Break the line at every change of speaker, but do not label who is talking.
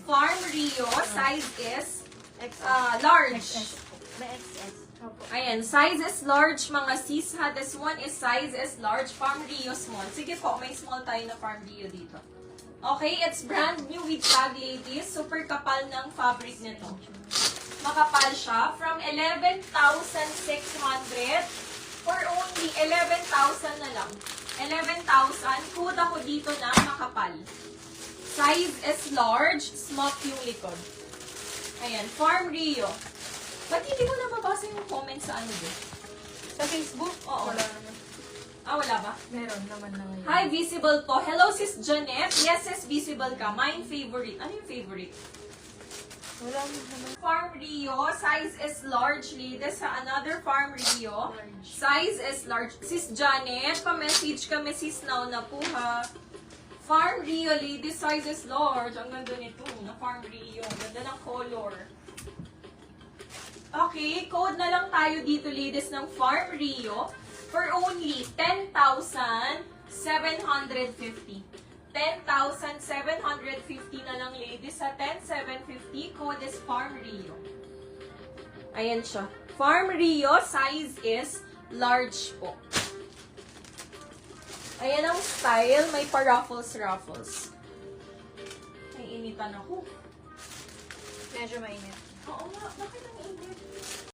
Farm Rio, size is large.
May XS. Opo.
Ayan, size is large, mga sis ha. This one is size is large. Farm Rio small. Sige po, may small tayo na Farm Rio dito. Okay, it's brand new with tag, ladies. Super kapal ng fabric nito. Makapal siya. From 11,600 for only 11,000 na lang. 11,000. Kuda ko dito na makapal. Size is large. Small yung likod. Ayan, Farm Rio. Ba't hindi mo na mabasa yung comment sa ano doon?
Sa Facebook?
Oo.
Wala naman.
Wala ba?
Meron naman na ngayon.
Hi, visible po. Hello, sis Janet. Yes, sis, visible ka. Mine favorite. Ano yung favorite?
Wala naman.
Farm Rio. Size is large, ladies. Sa another Farm Rio.
Large.
Size is large. Sis Janet, pa-message kami, sis now na po ha. Farm Rio, ladies. Size is large. Ang ganda nito na Farm Rio. Ang ganda ng color. Okay, code na lang tayo dito, ladies, ng Farm Rio for only 10,750. 10,750 na lang, ladies. Sa 10,750, code is Farm Rio. Ayan siya. Farm Rio, size is large po. Ayan ang style. May pa-ruffles. May initan ako.
Medyo mainit.
Oo nga, bakit ang init?